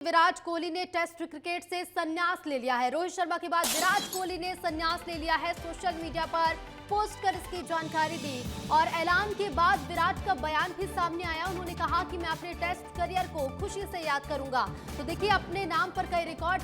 विराट कोहली ने test cricket से संन्यास ले लिया है। रोहित शर्मा के बाद विराट कोहली ने संन्यास ले लिया है। सोशल मीडिया पर पोस्ट कर इसकी जानकारी दी और ऐलान के बाद विराट का बयान भी सामने आया। उन्होंने कहा कि मैं अपने टेस्ट करियर को खुशी से याद करूंगा। तो देखिए, अपने नाम पर कई रिकॉर्ड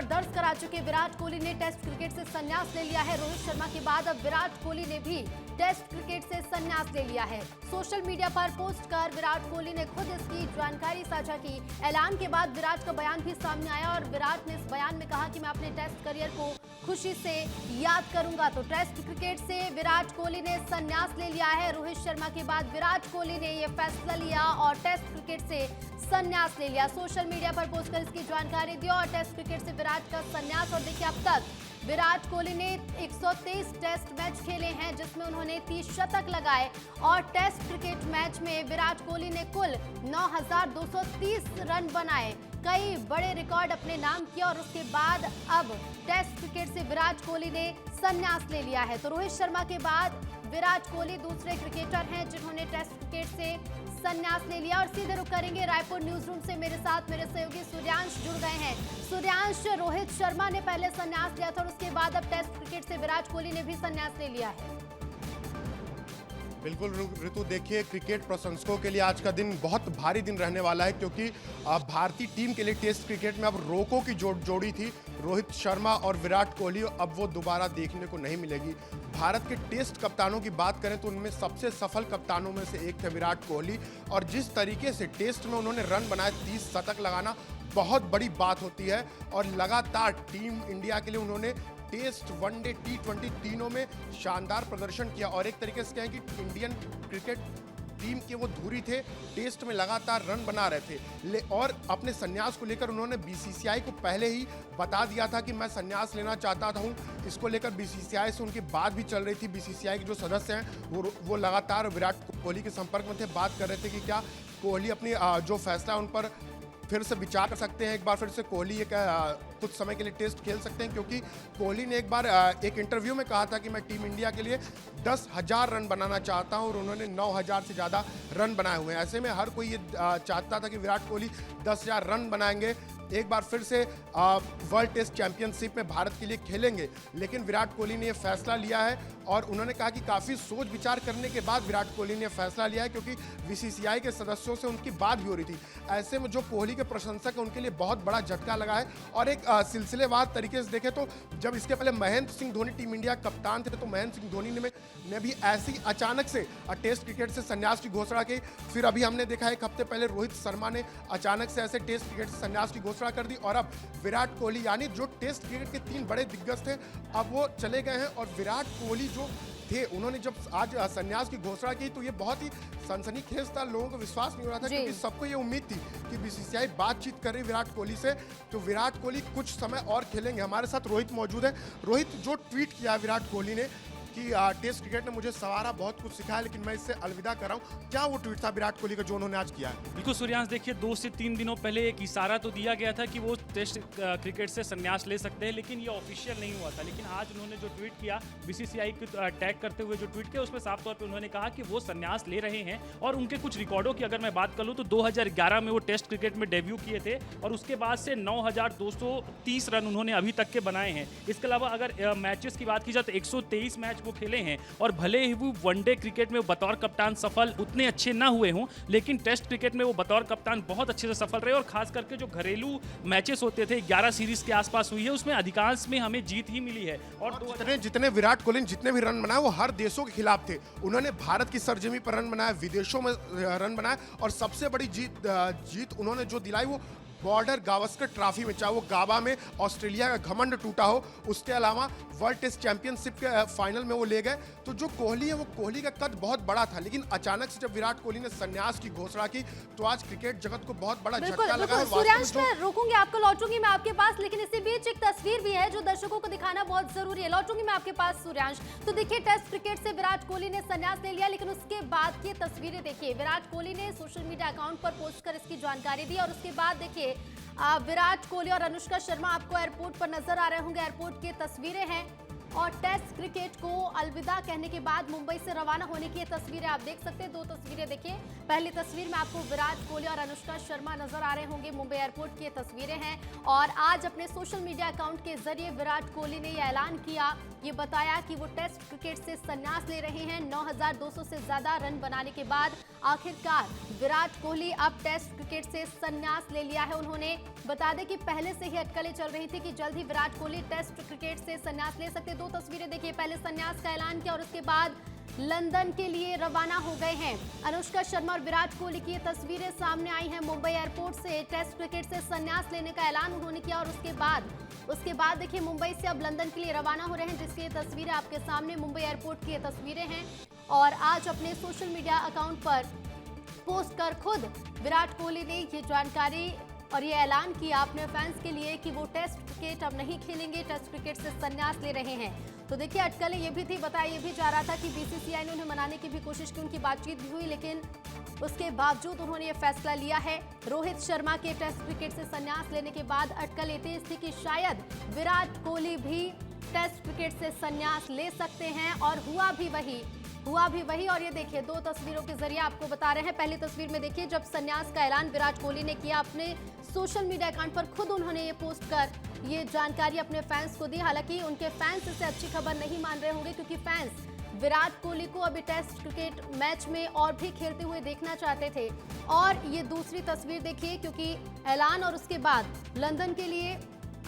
दर्ज करा चुके विराट कोहली ने टेस्ट क्रिकेट से संन्यास ले लिया है। रोहित शर्मा के बाद अब विराट कोहली ने भी टेस्ट क्रिकेट से संन्यास ले लिया है। सोशल मीडिया पर पोस्ट कर विराट कोहली ने खुद इसकी जानकारी साझा की। ऐलान के बाद विराट का बयान भी सामने आया और विराट ने इस बयान में कहा कि मैं अपने टेस्ट करियर को खुशी से याद करूंगा। तो टेस्ट क्रिकेट से विराट कोहली ने संन्यास ले लिया है। रोहित शर्मा के बाद विराट कोहली ने यह फैसला लिया और टेस्ट क्रिकेट से संन्यास ले लिया। सोशल मीडिया पर पोस्ट कर इसकी जानकारी दी और टेस्ट क्रिकेट से विराट का संन्यास। और देखिए, अब तक विराट कोहली ने 123 टेस्ट मैच खेले हैं, जिसमें उन्होंने 30 शतक लगाए और टेस्ट क्रिकेट मैच में विराट कोहली ने कुल 9,230 रन बनाए। कई बड़े रिकॉर्ड अपने नाम किए और उसके बाद अब टेस्ट क्रिकेट से विराट कोहली ने संन्यास ले लिया है। तो रोहित शर्मा के बाद विराट कोहली दूसरे क्रिकेटर हैं जिन्होंने टेस्ट क्रिकेट से संन्यास ले लिया। और सीधे रुक करेंगे रायपुर न्यूज रूम से। मेरे साथ मेरे सहयोगी सूर्यांश जुड़ गए हैं। सूर्यांश, रोहित शर्मा ने पहले संन्यास लिया था और उसके बाद अब टेस्ट क्रिकेट से विराट कोहली ने भी संन्यास ले लिया है। बिल्कुल ऋतु, देखिए, क्रिकेट प्रशंसकों के लिए आज का दिन बहुत भारी दिन रहने वाला है, क्योंकि भारतीय टीम के लिए टेस्ट क्रिकेट में अब रोकों की जोड़ी थी रोहित शर्मा और विराट कोहली, अब वो दोबारा देखने को नहीं मिलेगी। भारत के टेस्ट कप्तानों की बात करें तो उनमें सबसे सफल कप्तानों में से एक थे विराट कोहली, और जिस तरीके से टेस्ट में उन्होंने रन बनाए, 30 शतक लगाना बहुत बड़ी बात होती है। और लगातार टीम इंडिया के लिए उन्होंने टेस्ट, वनडे, T20 तीनों में शानदार प्रदर्शन किया और एक तरीके से कहें कि इंडियन क्रिकेट टीम के वो धुरी थे, टेस्ट में लगातार रन बना रहे थे। और अपने संन्यास को लेकर उन्होंने बीसीसीआई को पहले ही बता दिया था कि मैं संन्यास लेना चाहता हूं। इसको लेकर बीसीसीआई से उनकी बात भी चल रही थी। बीसीसीआई के जो सदस्य हैं वो लगातार विराट कोहली के संपर्क में थे, बात कर रहे थे कि क्या कोहली अपनी जो फैसला है उन पर फिर से विचार कर सकते हैं। एक बार फिर से कोहली कुछ समय के लिए टेस्ट खेल सकते हैं, क्योंकि कोहली ने एक बार एक इंटरव्यू में कहा था कि मैं टीम इंडिया के लिए 10,000 रन बनाना चाहता हूं, और उन्होंने 9,000 से ज़्यादा रन बनाए हुए हैं। ऐसे में हर कोई ये चाहता था कि विराट कोहली 10,000 रन बनाएंगे, एक बार फिर से वर्ल्ड टेस्ट चैंपियनशिप में भारत के लिए खेलेंगे। लेकिन विराट कोहली ने यह फैसला लिया है और उन्होंने कहा कि काफ़ी सोच विचार करने के बाद विराट कोहली ने फैसला लिया है, क्योंकि बीसीसीआई के सदस्यों से उनकी बात भी हो रही थी। ऐसे में जो कोहली के प्रशंसक हैं उनके लिए बहुत बड़ा झटका लगा है। और एक सिलसिलेवार तरीके से देखें तो जब इसके पहले महेंद्र सिंह धोनी टीम इंडिया कप्तान थे, तो महेंद्र सिंह धोनी ने भी ऐसी अचानक से टेस्ट क्रिकेट से संन्यास की घोषणा की। फिर अभी हमने देखा एक हफ्ते पहले रोहित शर्मा ने अचानक से ऐसे टेस्ट क्रिकेट से संन्यास की घोषणा कर दी, और अब विराट कोहली, यानी जो टेस्ट क्रिकेट के 3 बड़े दिग्गज थे, अब वो चले गए हैं। और विराट कोहली जो थे, उन्होंने जब आज संन्यास की घोषणा की तो ये बहुत ही सनसनीखेज था। लोगों को विश्वास नहीं हो रहा था, क्योंकि सबको ये उम्मीद थी कि बीसीसीआई बातचीत कर रही विराट कोहली से, तो विराट कोहली कुछ समय और खेलेंगे। हमारे साथ रोहित मौजूद है। रोहित, जो ट्वीट किया विराट कोहली ने कि टेस्ट क्रिकेट ने मुझे सवारा, बहुत कुछ सिखाया, लेकिन मैं इससे अलविदा कर रहा हूं, क्या वो ट्वीट था विराट कोहली का जो उन्होंने आज किया है? बिल्कुल सूर्यांश, देखिए 2 से 3 दिनों पहले एक इशारा तो दिया गया था कि वो टेस्ट क्रिकेट से संन्यास ले सकते हैं, लेकिन ये ऑफिशियल नहीं हुआ था। लेकिन आज उन्होंने जो ट्वीट किया, बीसीसीआई को टैग करते हुए जो ट्वीट किया, उसमें साफ तौर पर उन्होंने कहा कि वो संन्यास ले रहे हैं। और उनके कुछ रिकॉर्डों की अगर मैं बात कर लूँ तो 2011 में वो टेस्ट क्रिकेट में डेब्यू किए थे और उसके बाद से 9,230 रन उन्होंने अभी तक के बनाए हैं। इसके अलावा अगर मैचेस की बात की जाए तो 123 मैच वो खेले हैं, और भले ही वो वनडे क्रिकेट में बतौर कप्तान सफल उतने अच्छे ना हुए हों, लेकिन टेस्ट क्रिकेट में वो बतौर कप्तान बहुत अच्छे से सफल रहे। और खास करके जो घरेलू मैचेस होते थे, 11 सीरीज के आसपास हुई है, उसमें अधिकांश में हमें जीत ही मिली है। और जितने विराट कोहली जितने भी रन बनाए वो हर देशों के खिलाफ थे। उन्होंने भारत की सरजमी पर रन बनाया, विदेशों में रन बनाए, और सबसे बड़ी जीत उन्होंने जो दिलाई वो बॉर्डर गावस्कर ट्रॉफी में, चाहे वो गाबा में ऑस्ट्रेलिया का घमंड टूटा हो, उसके अलावा वर्ल्ड टेस्ट चैंपियनशिप के फाइनल में वो ले गए। तो जो कोहली है, वो कोहली का कद बहुत बड़ा था, लेकिन अचानक से जब विराट कोहली ने संन्यास की घोषणा की तो आज क्रिकेट जगत को बहुत बड़ा झटका लगा। सूर्यांश, मैं रोकूंगी, आपको लौटूंगी मैं आपके पास, लेकिन इसी बीच एक तस्वीर भी है जो दर्शकों को दिखाना बहुत जरूरी है। लौटूंगी मैं आपके पास सूर्यांश। तो देखिए, टेस्ट क्रिकेट से विराट कोहली ने संन्यास ले लिया, लेकिन उसके बाद की तस्वीरें देखिए। विराट कोहली ने सोशल मीडिया अकाउंट पर पोस्ट कर इसकी जानकारी दी, और उसके बाद देखिए विराट कोहली और अनुष्का शर्मा आपको एयरपोर्ट पर नजर आ रहे होंगे। एयरपोर्ट की तस्वीरें हैं और टेस्ट क्रिकेट को अलविदा कहने के बाद मुंबई से रवाना होने की ये तस्वीरें आप देख सकते हैं। 2 तस्वीरें देखिए। पहली तस्वीर में आपको विराट कोहली और अनुष्का शर्मा नजर आ रहे होंगे। मुंबई एयरपोर्ट की ये तस्वीरें हैं और आज अपने सोशल मीडिया अकाउंट के जरिए विराट कोहली ने यह ऐलान किया, ये बताया कि वो टेस्ट क्रिकेट से संन्यास ले रहे हैं। 9,200 से ज्यादा रन बनाने के बाद आखिरकार विराट कोहली अब टेस्ट क्रिकेट से संन्यास ले लिया है उन्होंने। बता दें कि पहले से ही अटकलें चल रही थी कि जल्द ही विराट कोहली टेस्ट क्रिकेट से संन्यास ले सकते। 2 तस्वीरें देखिए। पहले संन्यास का ऐलान किया और उसके बाद लंदन के लिए रवाना हो गए हैं। अनुष्का शर्मा और विराट कोहली की ये तस्वीरें सामने आई हैं। मुंबई एयरपोर्ट से टेस्ट क्रिकेट से संन्यास लेने का ऐलान उन्होंने किया और उसके बाद देखिए मुंबई से अब लंदन के लिए रवाना हो रहे हैं, जिसकी ये तस्वीरें आपके सामने मुंबई एयरपोर्ट की ये तस्वीरें हैं। और आज अपने सोशल मीडिया अकाउंट पर पोस्ट कर खुद विराट कोहली ने ये जानकारी और ये ऐलान किया अपने फैंस के लिए कि वो टेस्ट क्रिकेट अब नहीं खेलेंगे, टेस्ट क्रिकेट से संन्यास ले रहे हैं। तो देखिए अटकलें ये भी थी, बताया ये भी जा रहा था कि बीसीसीआई ने उन्हें मनाने की भी कोशिश की, उनकी बातचीत भी हुई, लेकिन उसके बावजूद उन्होंने ये फैसला लिया है। रोहित शर्मा के टेस्ट क्रिकेट से संन्यास लेने के बाद अटकल ये तेज थी कि शायद विराट कोहली भी टेस्ट क्रिकेट से संन्यास ले सकते हैं और हुआ भी वही। और ये देखिए 2 तस्वीरों के जरिए आपको बता रहे हैं। पहली तस्वीर में देखिए जब संन्यास का ऐलान विराट कोहली ने किया अपने सोशल मीडिया अकाउंट पर, खुद उन्होंने ये पोस्ट कर ये जानकारी अपने फैंस को दी। हालांकि उनके फैंस इसे अच्छी खबर नहीं मान रहे होंगे क्योंकि फैंस विराट कोहली को अभी टेस्ट क्रिकेट मैच में और भी खेलते हुए देखना चाहते थे। और ये दूसरी तस्वीर देखिए, क्योंकि ऐलान और उसके बाद लंदन के लिए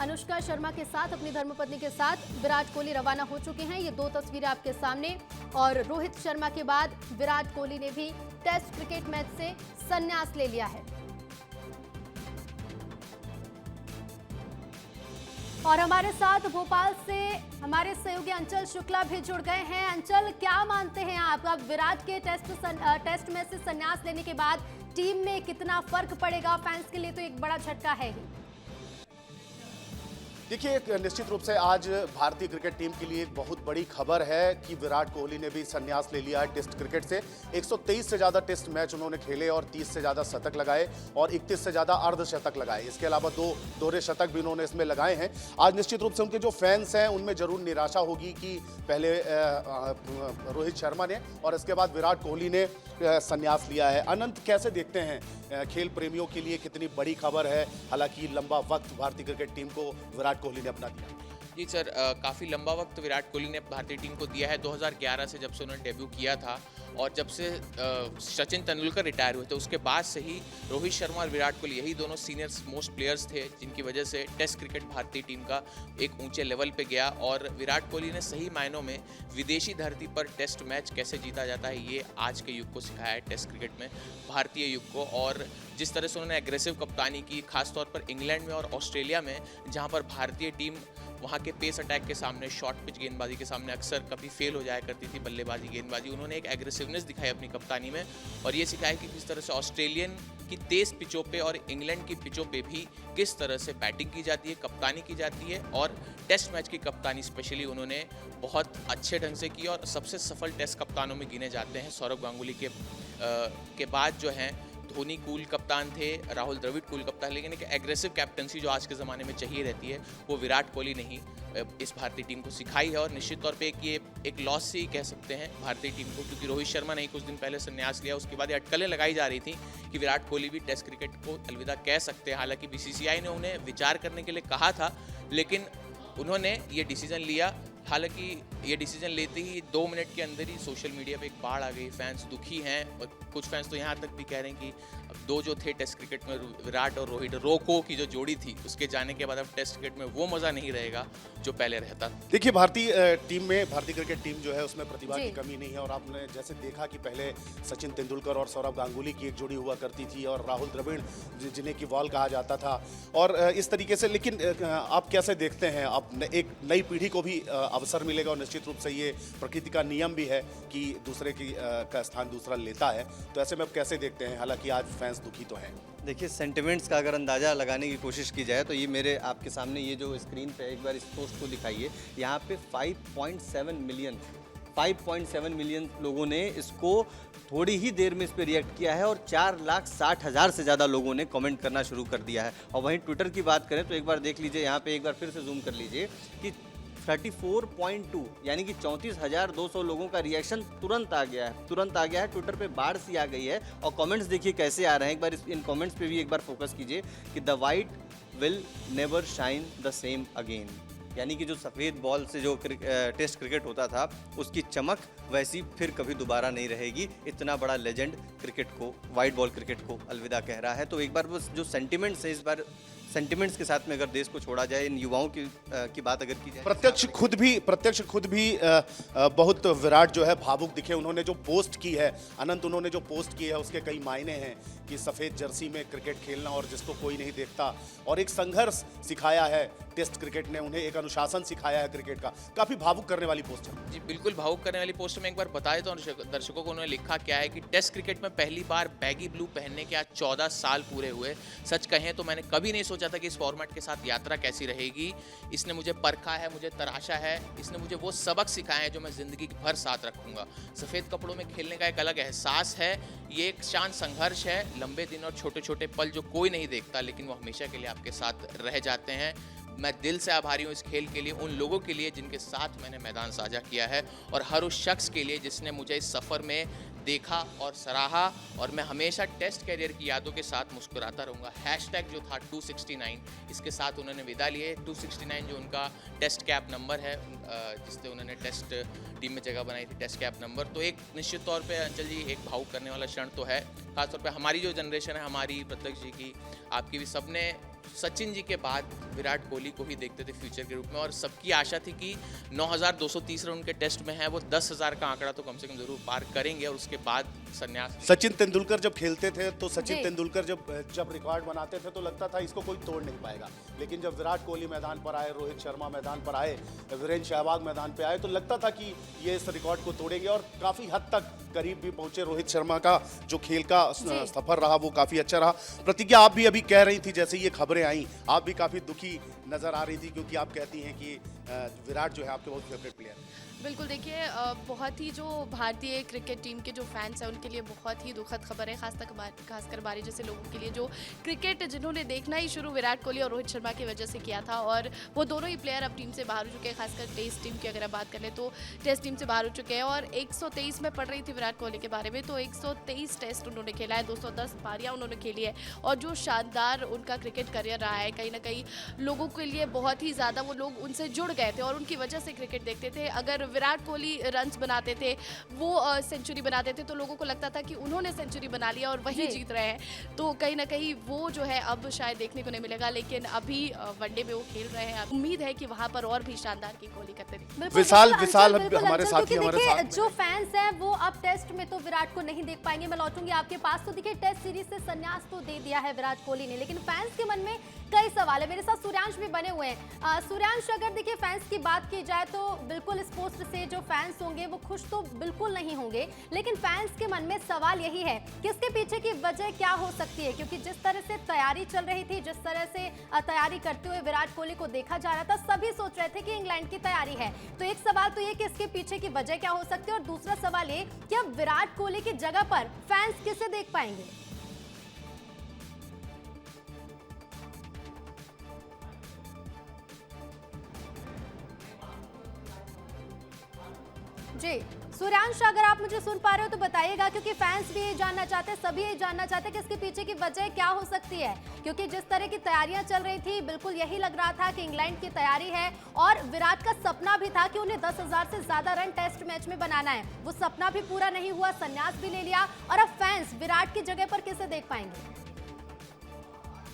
अनुष्का शर्मा के साथ, अपनी धर्मपत्नी के साथ विराट कोहली रवाना हो चुके हैं। ये 2 तस्वीरें आपके सामने। और रोहित शर्मा के बाद विराट कोहली ने भी टेस्ट क्रिकेट मैच से संन्यास ले लिया है। और हमारे साथ भोपाल से हमारे सहयोगी अंचल शुक्ला भी जुड़ गए हैं। अंचल, क्या मानते हैं आप, अब विराट के टेस्ट मैच से संन्यास लेने के बाद टीम में कितना फर्क पड़ेगा? फैंस के लिए तो एक बड़ा झटका है ही। देखिए, एक निश्चित रूप से आज भारतीय क्रिकेट टीम के लिए एक बहुत बड़ी खबर है कि विराट कोहली ने भी संन्यास ले लिया है टेस्ट क्रिकेट से। 123 से ज़्यादा टेस्ट मैच उन्होंने खेले और 30 से ज़्यादा शतक लगाए और 31 से ज़्यादा अर्धशतक लगाए। इसके अलावा 2 दोहरे शतक भी उन्होंने इसमें लगाए हैं। आज निश्चित रूप से उनके जो फैंस हैं उनमें जरूर निराशा होगी कि पहले रोहित शर्मा ने और इसके बाद विराट कोहली ने संन्यास लिया है। अनंत, कैसे देखते हैं, खेल प्रेमियों के लिए कितनी बड़ी खबर है? हालांकि लंबा वक्त भारतीय क्रिकेट टीम को विराट कोहली ने अपना दिया। जी सर, काफ़ी लंबा वक्त विराट कोहली ने भारतीय टीम को दिया है। 2011 से जब से उन्होंने डेब्यू किया था और जब से सचिन तेंदुलकर रिटायर हुए थे उसके बाद से ही रोहित शर्मा और विराट कोहली, यही दोनों सीनियर मोस्ट प्लेयर्स थे जिनकी वजह से टेस्ट क्रिकेट भारतीय टीम का एक ऊंचे लेवल पे गया। और विराट कोहली ने सही मायनों में विदेशी धरती पर टेस्ट मैच कैसे जीता जाता है ये आज के युग को सिखाया है, टेस्ट क्रिकेट में भारतीय युग को। और जिस तरह से उन्होंने एग्रेसिव कप्तानी की, खासतौर पर इंग्लैंड में और ऑस्ट्रेलिया में, जहाँ पर भारतीय टीम वहाँ के पेस अटैक के सामने, शॉर्ट पिच गेंदबाजी के सामने अक्सर कभी फेल हो जाया करती थी बल्लेबाजी गेंदबाजी, उन्होंने एक एग्रेसिवनेस दिखाई अपनी कप्तानी में और ये सिखाया कि किस तरह से ऑस्ट्रेलियन की तेज पिचों पे और इंग्लैंड की पिचों पे भी किस तरह से बैटिंग की जाती है, कप्तानी की जाती है। और टेस्ट मैच की कप्तानी स्पेशली उन्होंने बहुत अच्छे ढंग से की और सबसे सफल टेस्ट कप्तानों में गिने जाते हैं। सौरव गांगुली के बाद जो हैं धोनी कूल कप्तान थे, राहुल द्रविड़ कूल कप्तान, लेकिन एक एग्रेसिव कैप्टनसी जो आज के ज़माने में चाहिए रहती है वो विराट कोहली ने ही इस भारतीय टीम को सिखाई है। और निश्चित तौर पे ये एक लॉस से ही कह सकते हैं भारतीय टीम को, क्योंकि रोहित शर्मा ने कुछ दिन पहले संन्यास लिया, उसके बाद ये अटकलें लगाई जा रही थी कि विराट कोहली भी टेस्ट क्रिकेट को अलविदा कह सकते हैं। हालांकि बीसीसीआई ने उन्हें विचार करने के लिए कहा था, लेकिन उन्होंने ये डिसीजन लिया। हालांकि ये डिसीजन लेते ही 2 मिनट के अंदर ही सोशल मीडिया पे एक बाढ़ आ गई, फैंस दुखी हैं और कुछ फैंस तो यहाँ तक भी कह रहे हैं कि अब 2 जो थे टेस्ट क्रिकेट में, विराट और रोहित, रोको की जो जोड़ी थी, उसके जाने के बाद अब टेस्ट क्रिकेट में वो मज़ा नहीं रहेगा जो पहले रहता। देखिए, भारतीय टीम में, भारतीय क्रिकेट टीम जो है उसमें प्रतिभा की कमी नहीं है और आपने जैसे देखा कि पहले सचिन तेंदुलकर और सौरव गांगुली की एक जोड़ी हुआ करती थी और राहुल द्रविड़ जिन्हें की वॉल कहा जाता था और इस तरीके से। लेकिन आप कैसे देखते हैं, अब एक नई पीढ़ी को भी अवसर मिलेगा और निश्चित रूप से ये प्रकृति का नियम भी है कि दूसरे का स्थान दूसरा लेता है, तो ऐसे में आप कैसे देखते हैं? हालांकि आज फैंस दुखी तो हैं। देखिए, सेंटिमेंट्स का अगर अंदाज़ा लगाने की कोशिश की जाए तो ये मेरे आपके सामने ये जो स्क्रीन पे एक बार इस पोस्ट को दिखाइए, यहाँ पे 5.7 मिलियन लोगों ने इसको थोड़ी ही देर में इस पर रिएक्ट किया है और 4,60,000 से ज़्यादा लोगों ने कमेंट करना शुरू कर दिया है। और वहीं ट्विटर की बात करें तो एक बार देख लीजिए, यहाँ पे एक बार फिर से जूम कर लीजिए कि 34.2 यानी कि 34,200 लोगों का रिएक्शन तुरंत आ गया है। ट्विटर पे बाढ़ सी आ गई है और कमेंट्स देखिए कैसे आ रहे हैं। एक बार इन कमेंट्स पे भी एक बार फोकस कीजिए कि the white will never shine the same again, यानी कि जो सफ़ेद बॉल से जो टेस्ट क्रिकेट होता था उसकी चमक वैसी फिर कभी दोबारा नहीं रहेगी। इतना बड़ा लेजेंड क्रिकेट को, वाइट बॉल क्रिकेट को अलविदा कह रहा है। तो एक बार बस जो सेंटिमेंट्स है, इस बार सेंटिमेंट्स के साथ में अगर देश को छोड़ा जाए, इन युवाओं की बात अगर की जाए, प्रत्यक्ष खुद भी बहुत विराट जो है भावुक दिखे। उन्होंने जो पोस्ट की है, अनंत उन्होंने जो पोस्ट की है उसके कई मायने हैं कि सफ़ेद जर्सी में क्रिकेट खेलना और जिसको कोई नहीं देखता, और एक संघर्ष सिखाया है टेस्ट क्रिकेट ने उन्हें, एक अनुशासन सिखाया है क्रिकेट का। काफ़ी भावुक करने वाली पोस्ट है जी, बिल्कुल भावुक करने वाली पोस्ट में एक बार बता देता हूँ दर्शकों को। उन्होंने लिखा क्या है कि टेस्ट क्रिकेट में पहली बार बैगी ब्लू पहनने के आज 14 साल पूरे हुए। सच कहें तो मैंने कभी नहीं सोचा था कि इस फॉर्मेट के साथ यात्रा कैसी रहेगी। इसने मुझे परखा है, मुझे तराशा है, इसने मुझे वो सबक सिखाए हैं जो मैं ज़िंदगी भर साथ रखूंगा। सफ़ेद कपड़ों में खेलने का एक अलग एहसास है, ये एक शांत संघर्ष है, लंबे दिन और छोटे छोटे पल जो कोई नहीं देखता लेकिन वो हमेशा के लिए आपके साथ रह जाते हैं। मैं दिल से आभारी हूँ इस खेल के लिए, उन लोगों के लिए जिनके साथ मैंने मैदान साझा किया है, और हर उस शख्स के लिए जिसने मुझे इस सफ़र में देखा और सराहा, और मैं हमेशा टेस्ट कैरियर की यादों के साथ मुस्कुराता रहूँगा। हैशटैग जो था 269, इसके साथ उन्होंने विदा लिए। 269 जो उनका टेस्ट कैप नंबर है, जिससे उन्होंने टेस्ट टीम में जगह बनाई थी, टेस्ट कैप नंबर। तो एक निश्चित तौर पे अंचल जी एक भावुक करने वाला क्षण तो है, खासतौर पे हमारी जो जनरेशन है, हमारी प्रत्यक्ष जी की, आपकी भी, सबने सचिन जी के बाद विराट कोहली को ही देखते थे फ्यूचर के रूप में, और सबकी आशा थी कि 9,230 रन उनके टेस्ट में है, वो 10,000 का आंकड़ा तो कम से कम जरूर पार करेंगे और उसके बाद संन्यास। सचिन तेंदुलकर जब खेलते थे तो सचिन तेंदुलकर जब रिकॉर्ड बनाते थे तो लगता था इसको कोई तोड़ नहीं पाएगा, लेकिन जब विराट कोहली मैदान पर आए, रोहित शर्मा मैदान पर आए, वीरेंद्र सहवाग मैदान पर आए, तो लगता था कि ये इस रिकॉर्ड को तोड़ेंगे, और काफ़ी हद तक करीब भी पहुंचे। रोहित शर्मा का जो खेल का सफर रहा वो काफ़ी अच्छा रहा। प्रतिज्ञा, आप भी अभी कह रही थी, जैसे ये खबरें आई आप भी काफ़ी दुखी नज़र आ रही थी, क्योंकि आप कहती हैं कि विराट जो है आपके बहुत फेवरेट प्लेयर। बिल्कुल, देखिए बहुत ही जो भारतीय क्रिकेट टीम के जो फैंस हैं उनके लिए बहुत ही दुखद खबर है, खासकर हमारे जैसे लोगों के लिए जो क्रिकेट जिन्होंने देखना ही शुरू विराट कोहली और रोहित शर्मा की वजह से किया था, और वो दोनों ही प्लेयर अब टीम से बाहर हो चुके हैं। खासकर टेस्ट टीम की अगर आप बात करें तो टेस्ट टीम से बाहर हो चुके हैं, और 123 में पढ़ रही थी विराट कोहली के बारे में, तो 123 टेस्ट उन्होंने खेला है, 210 पारियां उन्होंने खेली है, और जो शानदार उनका क्रिकेट करियर रहा है, कहीं ना कहीं लोगों के लिए बहुत ही ज़्यादा वो लोग उनसे जुड़ गए थे और उनकी वजह से क्रिकेट देखते थे। अगर विराट कोहली रन्स बनाते थे, वो सेंचुरी बनाते थे, तो लोगों को लगता था कि उन्होंने सेंचुरी बना लिया और वही जीत रहे हैं, तो कहीं ना कहीं वो जो है अब शायद देखने को नहीं मिलेगा। लेकिन अभी वनडे में वो खेल रहे हैं, उम्मीद है कि वहाँ पर और भी शानदार की कोहली करते थे। विशाल हमारे साथ जो फैंस हैं वो अब टेस्ट में तो विराट को नहीं देख पाएंगे। मैं लौटूंगी आपके पास। तो देखिए, टेस्ट सीरीज से संन्यास तो दे दिया है विराट कोहली ने, लेकिन फैंस के मन में कई सवाल है। मेरे साथ सूर्यांश भी बने हुए हैं। सूर्यांश, अगर देखिए फैंस की बात की जाए तो बिल्कुल इस पोस्ट से जो फैंस होंगे वो खुश तो बिल्कुल नहीं होंगे, लेकिन फैंस के मन में सवाल यही है कि इसके पीछे की वजह क्या हो सकती है, क्योंकि जिस तरह से तैयारी चल रही थी, जिस तरह से तैयारी करते हुए विराट कोहली को देखा जा रहा था, सभी सोच रहे थे कि इंग्लैंड की तैयारी है। तो एक सवाल तो ये कि इसके पीछे की वजह क्या हो सकती है, और दूसरा सवाल ये कि अब विराट कोहली की जगह पर फैंस किसे देख पाएंगे। जी सूर्यांश, अगर आप मुझे सुन पा रहे हो तो बताइएगा, क्योंकि फैंस भी ये जानना चाहते हैं, सभी ये जानना चाहते हैं कि इसके पीछे की वजह क्या हो सकती है, क्योंकि जिस तरह की तैयारियां चल रही थी बिल्कुल यही लग रहा था कि इंग्लैंड की तैयारी है, और विराट का सपना भी था कि उन्हें 10,000 से ज्यादा रन टेस्ट मैच में बनाना है। वो सपना भी पूरा नहीं हुआ, संन्यास भी ले लिया, और अब फैंस विराट की जगह पर किसे देख पाएंगे।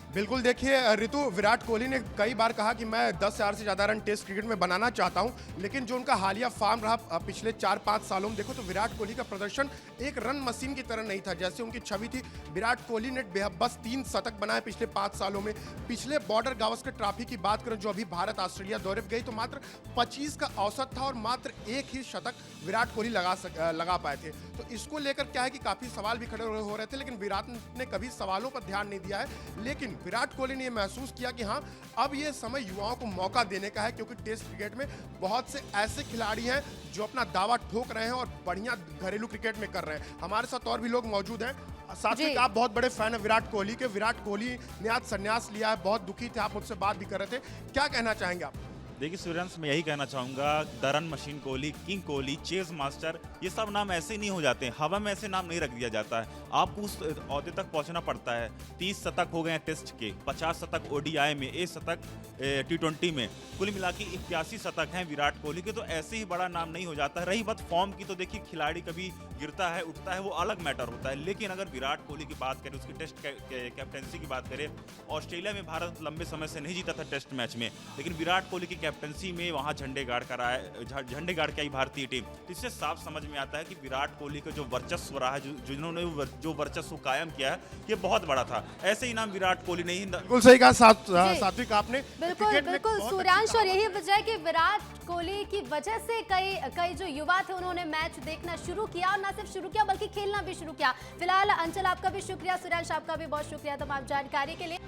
बिल्कुल, देखिए ऋतु, विराट कोहली ने कई बार कहा कि मैं 10,000 से ज़्यादा रन टेस्ट क्रिकेट में बनाना चाहता हूं, लेकिन जो उनका हालिया फॉर्म रहा पिछले 4-5 सालों में देखो तो विराट कोहली का प्रदर्शन एक रन मशीन की तरह नहीं था जैसे उनकी छवि थी। विराट कोहली ने बस 3 शतक बनाए पिछले 5 सालों में। पिछले बॉर्डर गावस्कर ट्रॉफी की बात करें जो अभी भारत ऑस्ट्रेलिया दौरे पर गई, तो मात्र 25 का औसत था और मात्र एक ही शतक विराट कोहली लगा पाए थे। तो इसको लेकर क्या है कि काफ़ी सवाल भी खड़े हो रहे थे, लेकिन विराट ने कभी सवालों पर ध्यान नहीं दिया है। लेकिन विराट कोहली ने यह महसूस किया कि हाँ, अब ये समय युवाओं को मौका देने का है, क्योंकि टेस्ट क्रिकेट में बहुत से ऐसे खिलाड़ी हैं जो अपना दावा ठोक रहे हैं और बढ़िया घरेलू क्रिकेट में कर रहे हैं। हमारे साथ और भी लोग मौजूद हैं। साथ में आप बहुत बड़े फैन हैं विराट कोहली के। विराट कोहली ने आज संन्यास लिया है, बहुत दुखी थे, आप मुझसे बात भी कर रहे थे, क्या कहना चाहेंगे आप? देखिए सूर्यवंश, मैं यही कहना चाहूँगा, the run machine Kohli, king Kohli, chase master, ये सब नाम ऐसे नहीं हो जाते हैं, हवा में ऐसे नाम नहीं रख दिया जाता है। आपको उस ओहदे तक पहुँचना पड़ता है। 30 शतक हो गए हैं टेस्ट के, 50 शतक ओडीआई में, 1 शतक T20 में, कुल मिला के 81 शतक हैं विराट कोहली के। तो ऐसे ही बड़ा नाम नहीं हो जाता है। रही बात फॉर्म की, तो देखिए खिलाड़ी कभी गिरता है उठता है, वो अलग मैटर होता है। लेकिन अगर विराट कोहली की बात करें, उसकी टेस्ट कैप्टनसी की बात करें, ऑस्ट्रेलिया में भारत लंबे समय से नहीं जीता था टेस्ट मैच में, लेकिन विराट कोहली की कैप्टनसी में वहां झंडे गाड़ के आई भारतीय टीम। इससे साफ समझ में आता है कि विराट कोहली का जो वर्चस्व रहा है, जिन्होंने जो वर्चस्व कायम किया है, ये बहुत बड़ा था। ऐसे ही नाम विराट कोहली नहीं। बिल्कुल सही कहा सात्विक आपने। बिल्कुल सूर्यांश, और यही वजह है कि विराट कोहली की वजह से कई जो युवा थे उन्होंने मैच देखना शुरू किया, और न सिर्फ शुरू किया बल्कि खेलना भी शुरू किया। फिलहाल अंचल आपका भी शुक्रिया, सूर्यांश आपका भी बहुत शुक्रिया तमाम जानकारी के लिए।